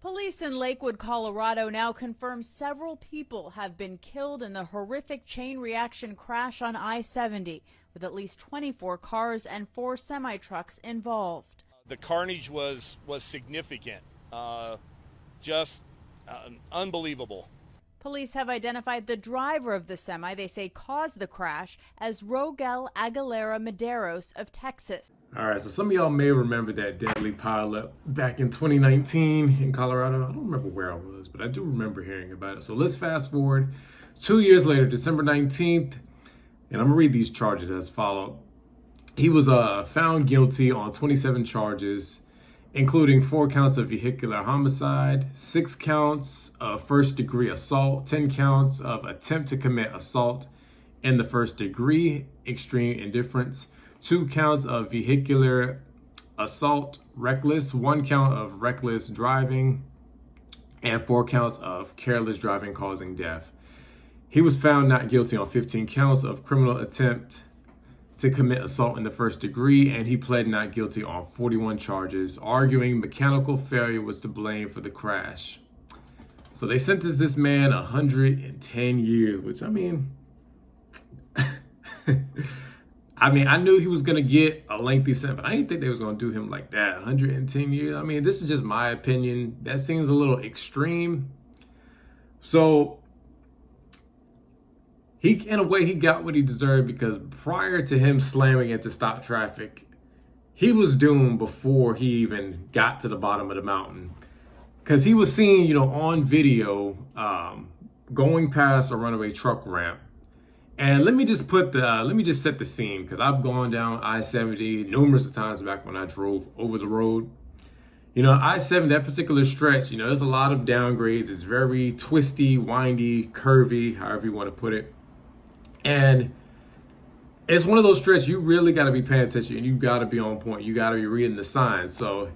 Police in Lakewood, Colorado now confirm several people have been killed in the horrific chain reaction crash on I-70, with at least 24 cars and 4 semi-trucks involved. The carnage was significant, just unbelievable. Police have identified the driver of the semi they say caused the crash as Rogel Aguilera Medeiros of Texas. All right, so some of y'all may remember that deadly pileup back in 2019 in Colorado. I don't remember where I was, but I do remember hearing about it. So let's fast forward 2 years later, December 19th, and I'm gonna read these charges as follows. He was found guilty on 27 charges, including 4 counts of vehicular homicide, 6 counts of first-degree assault, 10 counts of attempt to commit assault in the first degree, extreme indifference, 2 counts of vehicular assault, reckless, 1 count of reckless driving, and 4 counts of careless driving causing death. He was found not guilty on 15 counts of criminal attempt to commit assault in the first degree, and he pled not guilty on 41 charges, arguing mechanical failure was to blame for the crash. So they sentenced this man 110 years, which I mean, I knew he was gonna get a lengthy sentence, but I didn't think they was gonna do him like that. 110 years. I mean, this is just my opinion. That seems a little extreme. So in a way, he got what he deserved, because prior to him slamming into stop traffic, he was doomed before he even got to the bottom of the mountain. Because he was seen, on video going past a runaway truck ramp. And let me just set the scene, because I've gone down I-70 numerous times back when I drove over the road. I-70, that particular stretch, there's a lot of downgrades. It's very twisty, windy, curvy, however you want to put it. And it's one of those stretches you really got to be paying attention, and you got to be on point. You got to be reading the signs. So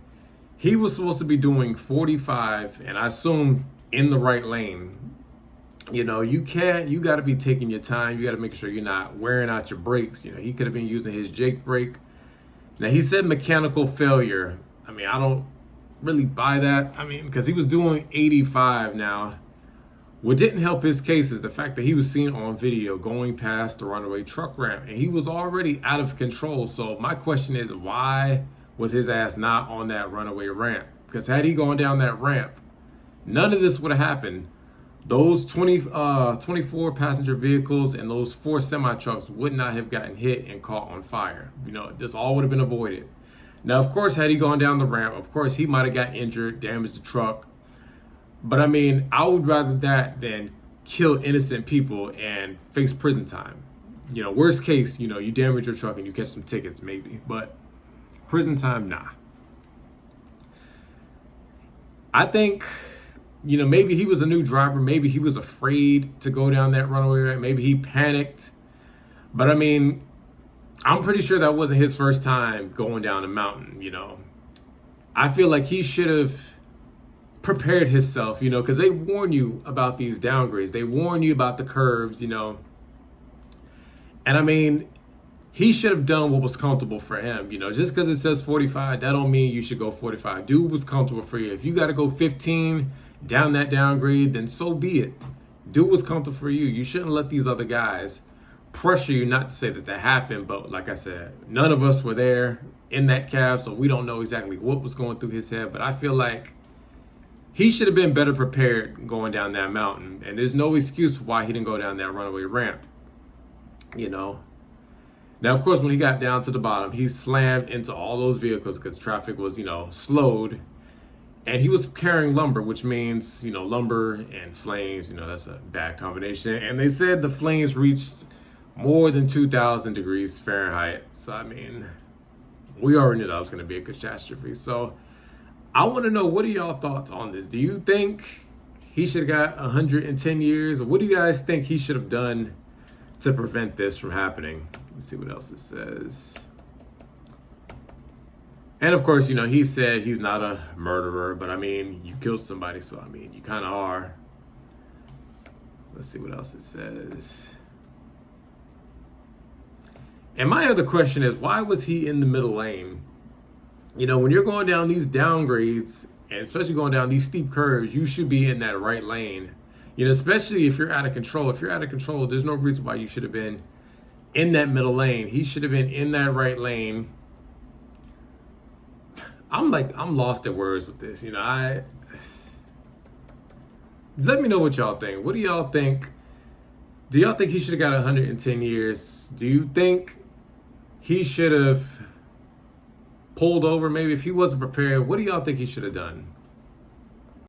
he was supposed to be doing 45, and I assume in the right lane. You got to be taking your time. You got to make sure you're not wearing out your brakes. He could have been using his Jake brake. Now, he said mechanical failure. I mean, I don't really buy that. I mean, because he was doing 85 now. What didn't help his case is the fact that he was seen on video going past the runaway truck ramp, and he was already out of control. So my question is, why was his ass not on that runaway ramp? Because had he gone down that ramp, none of this would have happened. Those 24 passenger vehicles and those 4 semi-trucks would not have gotten hit and caught on fire. This all would have been avoided. Now, of course, had he gone down the ramp, of course, he might have got injured, damaged the truck. But I mean, I would rather that than kill innocent people and face prison time. Worst case, you damage your truck and you catch some tickets maybe, but prison time, nah. I think, maybe he was a new driver. Maybe he was afraid to go down that runaway ramp. Maybe he panicked. But I mean, I'm pretty sure that wasn't his first time going down a mountain, I feel like he should have prepared himself, because they warn you about these downgrades. They warn you about the curves, And I mean, he should have done what was comfortable for him. Just because it says 45, that don't mean you should go 45. Do what's comfortable for you. If you got to go 15 down that downgrade, then so be it. Do what's comfortable for you. You shouldn't let these other guys pressure you. Not to say that happened, but like I said, none of us were there in that cab, so we don't know exactly what was going through his head. But I feel like he should have been better prepared going down that mountain. And there's no excuse for why he didn't go down that runaway ramp. Now, of course, when he got down to the bottom, he slammed into all those vehicles because traffic was, slowed. And he was carrying lumber, which means, lumber and flames, that's a bad combination. And they said the flames reached more than 2,000 degrees Fahrenheit. So, I mean, we already knew that was going to be a catastrophe. So I want to know, what are y'all thoughts on this? Do you think he should have got 110 years? Or what do you guys think he should have done to prevent this from happening? Let's see what else it says. And of course, he said he's not a murderer, but I mean, you killed somebody, so I mean, you kind of are. Let's see what else it says. And my other question is, why was he in the middle lane? When you're going down these downgrades And especially going down these steep curves, you should be in that right lane. You know, especially if you're out of control. If you're out of control, there's no reason why you should have been in that middle lane. He should have been in that right lane. I'm lost at words with this. You know, let me know what y'all think. What do y'all think? Do y'all think he should have got 110 years? Do you think he should have pulled over maybe if he wasn't prepared? What do y'all think he should have done?